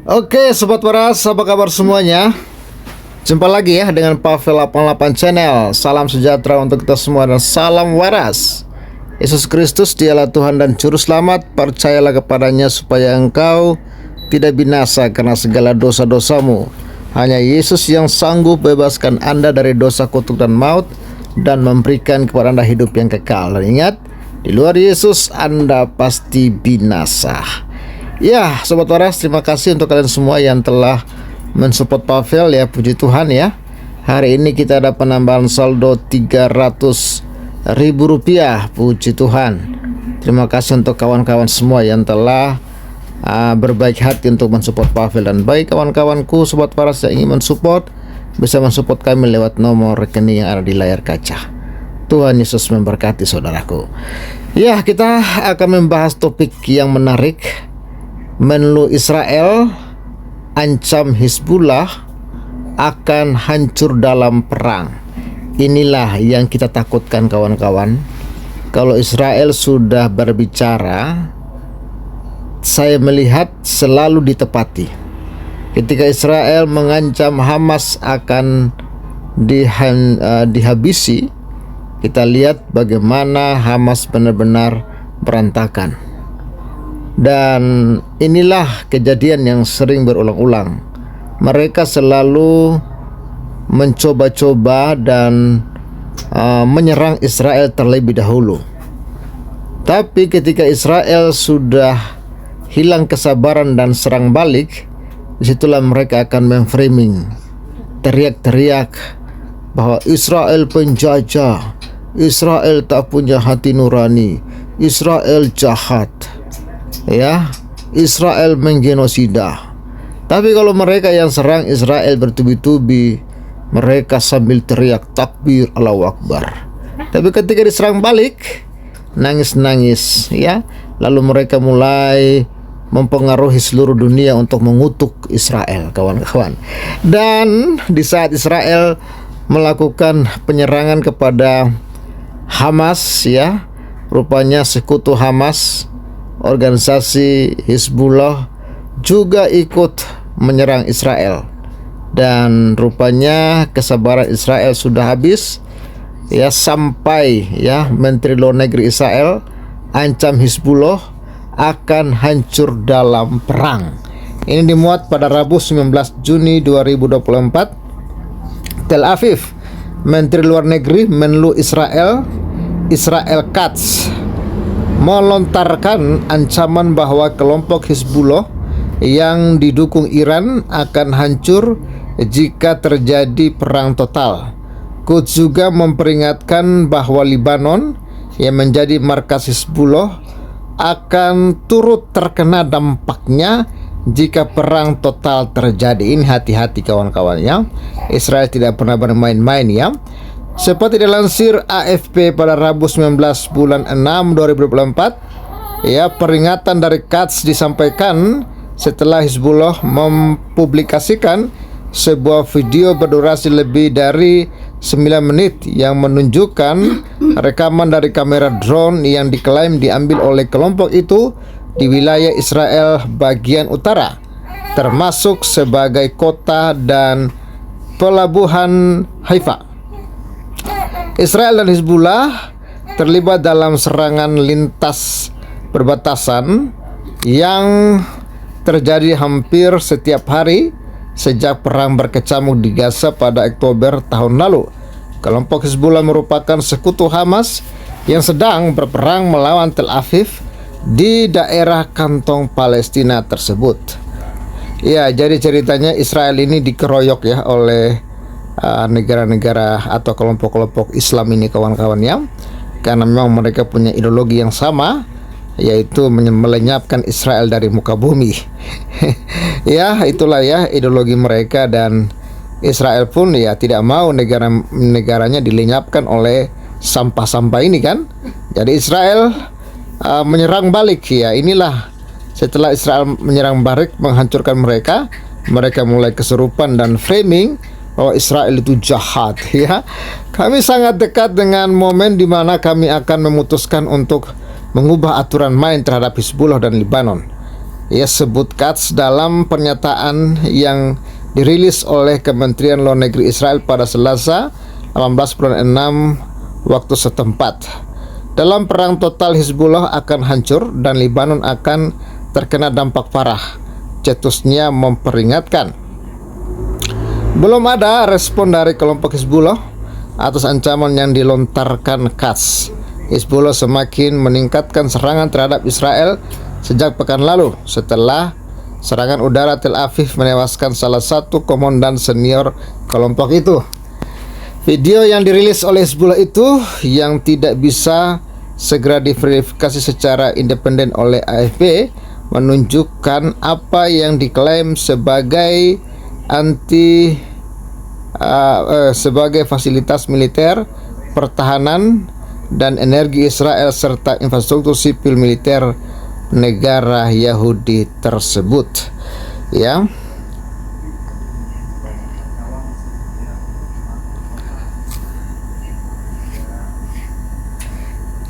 Oke Sobat Waras, apa kabar semuanya? Jumpa lagi ya dengan Pavel 88 Channel. Salam sejahtera untuk kita semua dan salam waras. Yesus Kristus dialah Tuhan dan Juru Selamat. Percayalah kepadanya supaya engkau tidak binasa karena segala dosa-dosamu. Hanya Yesus yang sanggup bebaskan Anda dari dosa, kutuk dan maut, dan memberikan kepada Anda hidup yang kekal. Dan ingat, di luar Yesus Anda pasti binasa. Ya, Sobat Waras, terima kasih untuk kalian semua yang telah mensupport Pavel ya, puji Tuhan ya. Hari ini kita ada penambahan saldo 300.000 rupiah, puji Tuhan. Terima kasih untuk kawan-kawan semua yang telah berbaik hati untuk mensupport Pavel. Dan bagi kawan-kawanku Sobat Waras yang ingin mensupport, bisa mensupport kami lewat nomor rekening yang ada di layar kaca. Tuhan Yesus memberkati saudaraku. Ya, kita akan membahas topik yang menarik. Menlu Israel ancam Hizbullah akan hancur dalam perang. Inilah yang kita takutkan kawan-kawan. Kalau Israel sudah berbicara, saya melihat selalu ditepati. Ketika Israel mengancam Hamas akan dihabisi, kita lihat bagaimana Hamas benar-benar berantakan. Dan inilah kejadian yang sering berulang-ulang. Mereka selalu mencoba-coba dan menyerang Israel terlebih dahulu. Tapi ketika Israel sudah hilang kesabaran dan serang balik, disitulah mereka akan memframing, teriak-teriak bahwa Israel penjajah, Israel tak punya hati nurani, Israel jahat, ya, Israel menggenosida. Tapi kalau mereka yang serang Israel bertubi-tubi, mereka sambil teriak takbir, Allahu Akbar. Tapi ketika diserang balik, nangis-nangis ya. Lalu mereka mulai mempengaruhi seluruh dunia untuk mengutuk Israel, kawan-kawan. Dan di saat Israel melakukan penyerangan kepada Hamas ya, rupanya sekutu Hamas, organisasi Hizbullah juga ikut menyerang Israel. Dan rupanya kesabaran Israel sudah habis ya, sampai ya Menteri Luar Negeri Israel ancam Hizbullah akan hancur dalam perang. Ini dimuat pada Rabu 19 Juni 2024. Tel Aviv, Menteri Luar Negeri Menlu Israel Katz melontarkan ancaman bahwa kelompok Hizbullah yang didukung Iran akan hancur jika terjadi perang total. Quds juga memperingatkan bahwa Lebanon yang menjadi markas Hizbullah akan turut terkena dampaknya jika perang total terjadi. Ini hati-hati kawan-kawan ya. Israel tidak pernah bermain-main ya. Seperti dilansir AFP pada Rabu 19 bulan 6 2024, ya, peringatan dari Katz disampaikan setelah Hizbullah mempublikasikan sebuah video berdurasi lebih dari 9 menit yang menunjukkan rekaman dari kamera drone yang diklaim diambil oleh kelompok itu di wilayah Israel bagian utara, termasuk sebagai kota dan pelabuhan Haifa. Israel dan Hizbullah terlibat dalam serangan lintas perbatasan yang terjadi hampir setiap hari sejak perang berkecamuk di Gaza pada Oktober tahun lalu. Kelompok Hizbullah merupakan sekutu Hamas yang sedang berperang melawan Tel Aviv di daerah kantong Palestina tersebut. Ya, jadi ceritanya Israel ini dikeroyok ya oleh negara-negara atau kelompok-kelompok Islam ini kawan-kawan ya, karena memang mereka punya ideologi yang sama, yaitu melenyapkan Israel dari muka bumi. Ya, itulah ya ideologi mereka, dan Israel pun ya tidak mau negaranya dilenyapkan oleh sampah-sampah ini kan. Jadi Israel menyerang balik ya. Inilah setelah Israel menyerang balik menghancurkan mereka mulai kesurupan dan framing bahwa Israel itu jahat ya. Kami sangat dekat dengan momen di mana kami akan memutuskan untuk mengubah aturan main terhadap Hizbullah dan Lebanon. ya sebut Katz dalam pernyataan yang dirilis oleh Kementerian Luar Negeri Israel pada Selasa 18 bulan 6 waktu setempat. Dalam perang total, Hizbullah akan hancur dan Lebanon akan terkena dampak parah, cetusnya memperingatkan. Belum ada respon dari kelompok Hizbullah atas ancaman yang dilontarkan Katz. Hizbullah semakin meningkatkan serangan terhadap Israel sejak pekan lalu setelah serangan udara Tel Aviv menewaskan salah satu komandan senior kelompok itu. Video yang dirilis oleh Hizbullah itu yang tidak bisa segera diverifikasi secara independen oleh AFP menunjukkan apa yang diklaim sebagai sebagai fasilitas militer, pertahanan, dan energi Israel serta infrastruktur sipil militer negara Yahudi tersebut. Ya.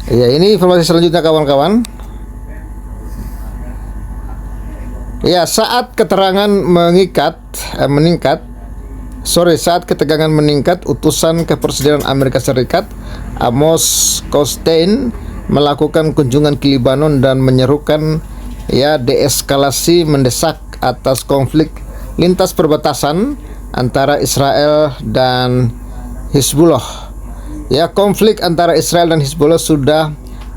Ya, ini informasi selanjutnya kawan-kawan. Ya, saat ketegangan meningkat, utusan Kepresidenan Amerika Serikat Amos Hochstein melakukan kunjungan ke Lebanon dan menyerukan deeskalasi mendesak atas konflik lintas perbatasan antara Israel dan Hizbullah. Konflik antara Israel dan Hizbullah sudah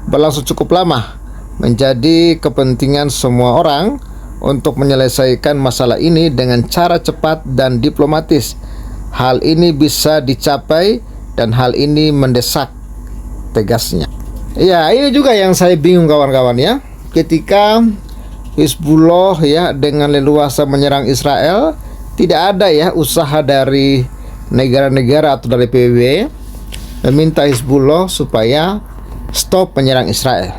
berlangsung cukup lama, menjadi kepentingan semua orang untuk menyelesaikan masalah ini dengan cara cepat dan diplomatis. Hal ini bisa dicapai dan hal ini mendesak, tegasnya. Ya, ini juga yang saya bingung kawan-kawan ya. Ketika Hizbullah dengan leluasa menyerang Israel, tidak ada usaha dari negara-negara atau dari PBB meminta Hizbullah supaya stop menyerang Israel.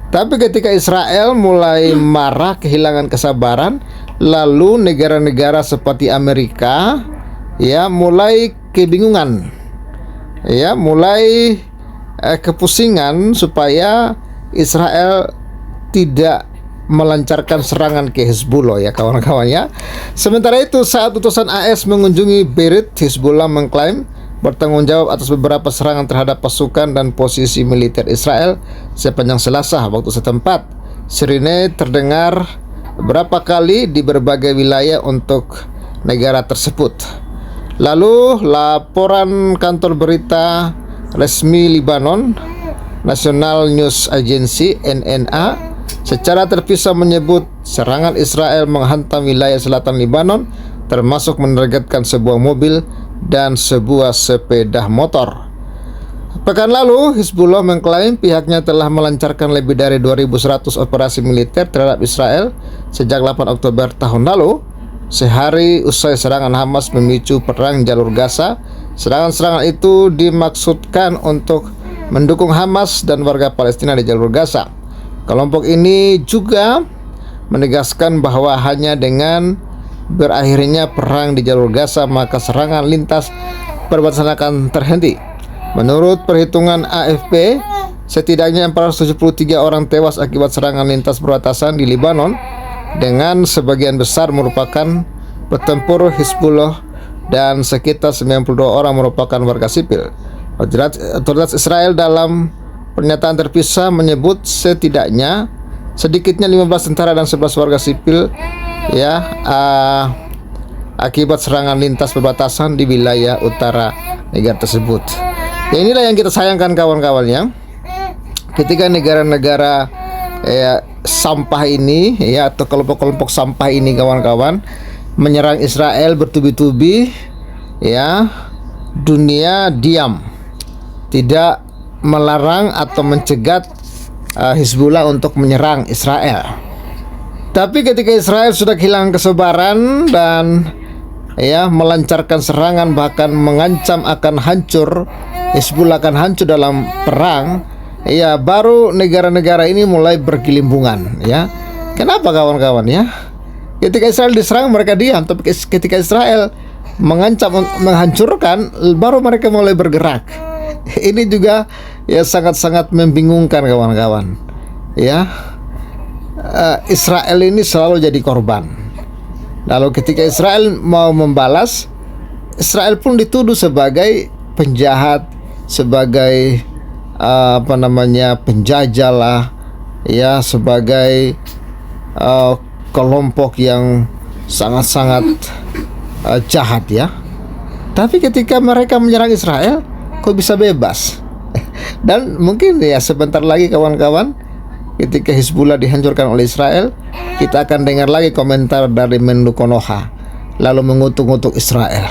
Tapi ketika Israel mulai marah, kehilangan kesabaran, lalu negara-negara seperti Amerika mulai kebingungan, mulai kepusingan supaya Israel tidak melancarkan serangan ke Hizbullah kawan-kawan ya. Sementara itu, saat utusan AS mengunjungi Beirut, Hizbullah mengklaim bertanggung jawab atas beberapa serangan terhadap pasukan dan posisi militer Israel sepanjang Selasa waktu setempat. Sirine terdengar beberapa kali di berbagai wilayah untuk negara tersebut. Lalu laporan kantor berita resmi Lebanon, National News Agency (NNA), secara terpisah menyebut serangan Israel menghantam wilayah selatan Lebanon, termasuk menargetkan sebuah mobil dan sebuah sepeda motor. Pekan lalu, Hizbullah mengklaim pihaknya telah melancarkan lebih dari 2.100 operasi militer terhadap Israel sejak 8 Oktober tahun lalu, sehari usai serangan Hamas memicu perang jalur Gaza. Serangan-serangan itu dimaksudkan untuk mendukung Hamas dan warga Palestina di jalur Gaza. Kelompok ini juga menegaskan bahwa hanya dengan berakhirnya perang di jalur Gaza maka serangan lintas perbatasan akan terhenti. Menurut perhitungan AFP, setidaknya 473 orang tewas akibat serangan lintas perbatasan di Lebanon, dengan sebagian besar merupakan petempur Hizbullah dan sekitar 92 orang merupakan warga sipil. Otoritas Israel dalam pernyataan terpisah menyebut sedikitnya 15 tentara dan 11 warga sipil akibat serangan lintas perbatasan di wilayah utara negara tersebut. Inilah yang kita sayangkan kawan-kawan ya. Ketika negara-negara sampah ini atau kelompok-kelompok sampah ini kawan-kawan menyerang Israel bertubi-tubi, dunia diam, tidak melarang atau mencegat Hizbullah untuk menyerang Israel. Tapi ketika Israel sudah kehilangan kesabaran dan melancarkan serangan, bahkan mengancam akan hancur, Hizbullah akan hancur dalam perang, baru negara-negara ini mulai bergelimbungan Kenapa kawan-kawan Ketika Israel diserang mereka diam, tapi ketika Israel mengancam menghancurkan, baru mereka mulai bergerak. Ini juga sangat-sangat membingungkan kawan-kawan Israel ini selalu jadi korban. Lalu ketika Israel mau membalas, Israel pun dituduh sebagai penjahat, sebagai penjajah lah, ya, sebagai kelompok yang sangat-sangat jahat ya. Tapi ketika mereka menyerang Israel, kok bisa bebas? Dan mungkin ya sebentar lagi kawan-kawan, ketika Hizbullah dihancurkan oleh Israel, kita akan dengar lagi komentar dari Menlu Konoha, lalu mengutuk-ngutuk Israel.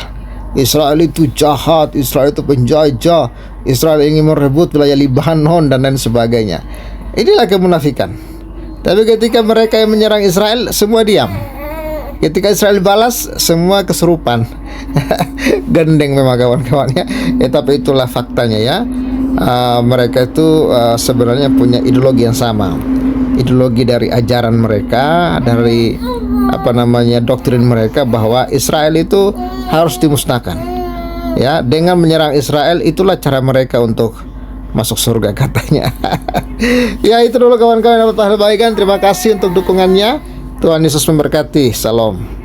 Israel itu jahat, Israel itu penjajah, Israel ingin merebut wilayah Libanon dan lain sebagainya. Inilah kemunafikan. Tapi ketika mereka yang menyerang Israel, semua diam. Ketika Israel balas, semua kesurupan. Gendeng memang kawan-kawannya. Tapi itulah faktanya ya. Mereka itu sebenarnya punya ideologi yang sama. Ideologi dari ajaran mereka, dari doktrin mereka bahwa Israel itu harus dimusnahkan. Ya, dengan menyerang Israel itulah cara mereka untuk masuk surga katanya. Ya, itu dulu kawan-kawan yang berbahagia. Terima kasih untuk dukungannya. Tuhan Yesus memberkati. Salam.